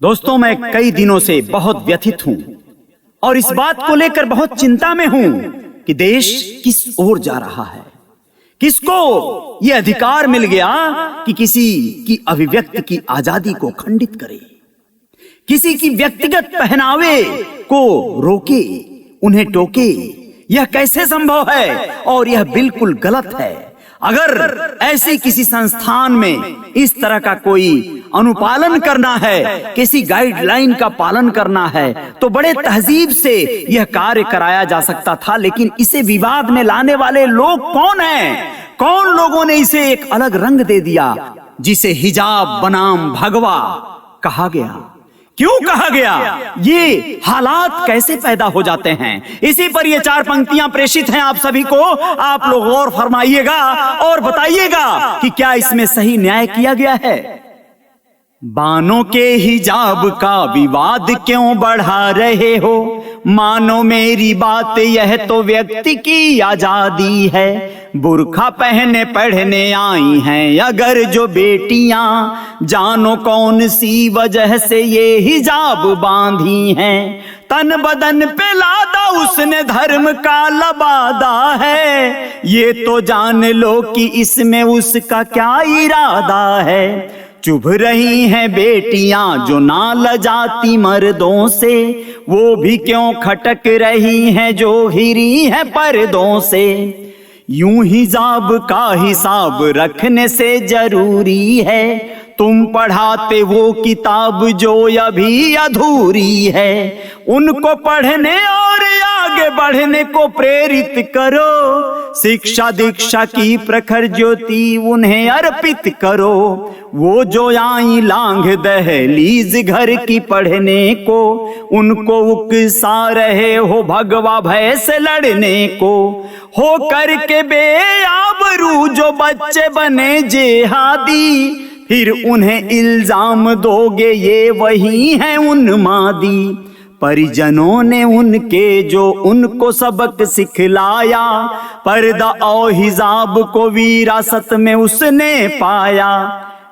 दोस्तों, मैं कई दिनों से बहुत व्यथित हूं और इस बात को लेकर बहुत चिंता में हूं कि देश किस ओर जा रहा है। किसको यह अधिकार मिल गया कि किसी की अभिव्यक्ति की आजादी को खंडित करे, किसी की व्यक्तिगत पहनावे को रोके, उन्हें टोके। यह कैसे संभव है? और यह बिल्कुल गलत है। अगर ऐसी किसी संस्थान में इस तरह का कोई अनुपालन करना है, किसी गाइडलाइन का पालन करना है, तो बड़े तहजीब से यह कार्य कराया जा सकता था। लेकिन इसे विवाद में लाने वाले लोग कौन हैं? कौन लोगों ने इसे एक अलग रंग दे दिया, जिसे हिजाब बनाम भगवा कहा गया? क्यों कहा गया? ये हालात कैसे पैदा हो जाते हैं? इसी पर ये 4 पंक्तियां प्रेषित हैं आप सभी को। आप लोग गौर फरमाइएगा और बताइएगा कि क्या इसमें सही न्याय किया गया है। बानों के हिजाब का विवाद क्यों बढ़ा रहे हो? मानो मेरी बात, यह तो व्यक्ति की आजादी है। बुर्खा पहने पढ़ने आई हैं अगर जो बेटियां, जानो कौन सी वजह से ये हिजाब बांधी हैं। तन बदन पे लादा उसने धर्म का लबादा है, ये तो जान लो कि इसमें उसका क्या इरादा है। चुभ रही हैं बेटियां जो ना लजाती मर्दों से, वो भी क्यों खटक रही हैं जो हिरी हैं पर्दों से। यूं हिजाब का हिसाब रखने से जरूरी है, तुम पढ़ाते वो किताब जो अभी अधूरी है। उनको पढ़ने और आगे बढ़ने को प्रेरित करो, शिक्षा दीक्षा की प्रखर ज्योति उन्हें अर्पित करो। वो जो आई लांघ दहलीज घर की पढ़ने को, उनको उकसा रहे हो भगवा भय से लड़ने को। हो करके बेआबरू जो बच्चे बने जेहादी, फिर उन्हें इल्जाम दोगे ये वही हैं उन्मादी। परिजनों ने उनके जो उनको सबक सिखलाया, पर्दा और हिजाब को विरासत में उसने पाया।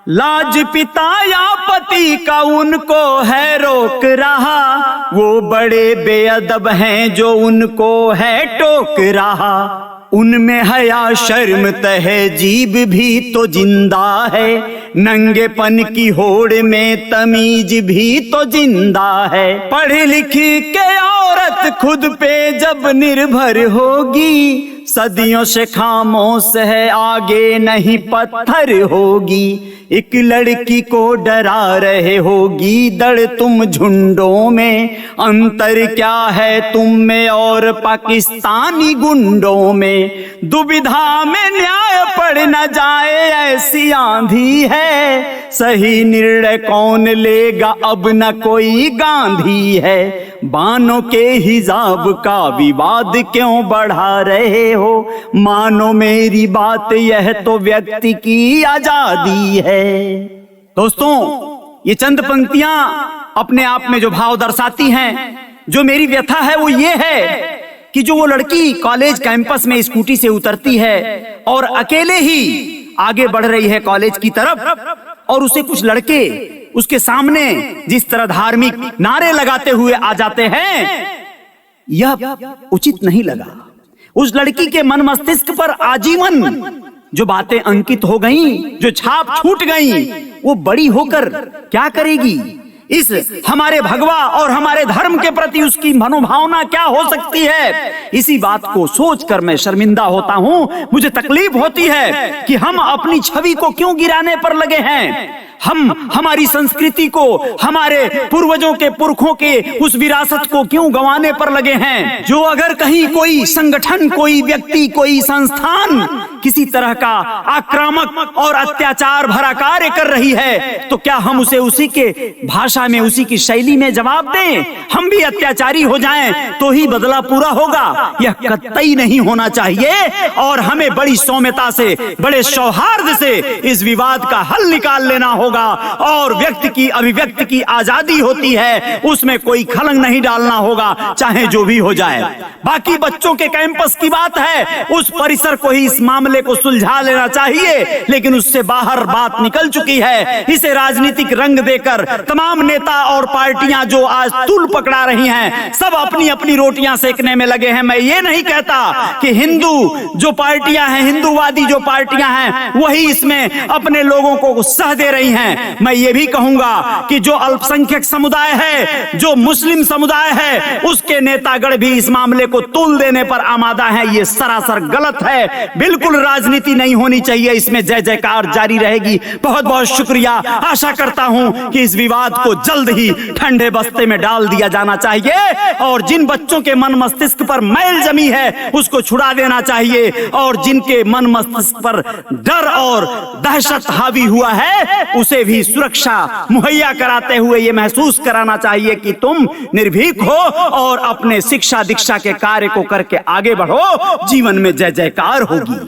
लाज पिता या पति का उनको है रोक रहा, वो बड़े बेअदब हैं जो उनको है टोक रहा। उनमें हया शर्म तहजीब भी तो जिंदा है, नंगेपन की होड़ में तमीज भी तो जिंदा है। पढ़ लिख के औरत खुद पे जब निर्भर होगी, सदियों से खामोश है आगे नहीं पत्थर होगी। एक लड़की को डरा रहे होगी दड़ तुम झुंडों में, अंतर क्या है तुम में और पाकिस्तानी गुंडों में। दुविधा में न्याय पड़ न जाए ऐसी आंधी है, सही निर्णय कौन लेगा अब न कोई गांधी है। बानों के हिजाब का विवाद क्यों बढ़ा रहे हो? मानो मेरी बात, यह तो व्यक्ति की आजादी है। दोस्तों, ये चंद पंक्तियां अपने आप में जो भाव दर्शाती हैं, जो मेरी व्यथा है वो ये है कि जो वो लड़की कॉलेज कैंपस में स्कूटी से उतरती है और अकेले ही आगे बढ़ रही है कॉलेज की तरफ, और उसे कुछ लड़के उसके सामने जिस तरह धार्मिक नारे लगाते हुए आ जाते हैं, यह उचित नहीं लगा। उस लड़की के मन मस्तिष्क पर आजीवन जो बातें अंकित हो गईं, जो छाप छूट गईं, वो बड़ी होकर क्या करेगी? इस हमारे भगवा और हमारे धर्म के प्रति उसकी मनोभावना क्या हो सकती है? इसी बात को सोचकर मैं शर्मिंदा होता हूं। मुझे तकलीफ होती है कि हम अपनी छवि को क्यों गिराने पर लगे हैं। हम हमारी संस्कृति को, हमारे पूर्वजों के पुरखों के उस विरासत को क्यों गंवाने पर लगे हैं। जो अगर कहीं कोई संगठन, कोई व्यक्ति, कोई संस्थान किसी तरह का आक्रामक और अत्याचार भरा कार्य कर रही है, तो क्या हम उसे उसी के भाषा में, उसी की शैली में जवाब दें? हम भी अत्याचारी हो जाएं तो ही बदला पूरा होगा? यह कतई नहीं होना चाहिए। और हमें बड़ी सौम्यता से, बड़े सौहार्द से इस विवाद का हल निकाल लेना होगा। होगा और व्यक्ति की अभिव्यक्ति की आजादी होती है, उसमें कोई खलंग नहीं डालना होगा, चाहे जो भी हो जाए। बाकी बच्चों के कैंपस की बात है, उस परिसर को ही इस मामले को सुलझा लेना चाहिए, लेकिन उससे बाहर बात निकल चुकी है। इसे राजनीतिक रंग देकर तमाम नेता और पार्टियां जो आज तूल पकड़ा रही हैं, सब अपनी अपनी रोटियां सेकने में लगे हैं। मैं ये नहीं कहता कि हिंदू जो पार्टियां हैं, हिंदूवादी जो पार्टियां हैं, वही इसमें अपने लोगों को सह दे रही हैं। मैं ये भी कहूंगा कि जो अल्पसंख्यक समुदाय है, जो मुस्लिम समुदाय है, उसके नेतागण भी इस मामले को तूल देने पर आमादा हैं। ये सरासर गलत है, बिल्कुल राजनीति नहीं होनी चाहिए, इसमें जय जयकार जारी रहेगी। बहुत बहुत शुक्रिया। आशा करता हूं कि इस विवाद को जल्द ही ठंडे बस्ते में डाल दिया जाना चाहिए और जिन बच्चों के मन मस्तिष्क पर मैल जमी है उसको छुड़ा देना चाहिए और जिनके मन मस्तिष्क पर डर और दहशत हावी हुआ है उसे भी सुरक्षा मुहैया कराते हुए यह महसूस कराना चाहिए कि तुम निर्भीक हो और अपने शिक्षा दीक्षा के कार्य को करके आगे बढ़ो। जीवन में जय जयकार होगी।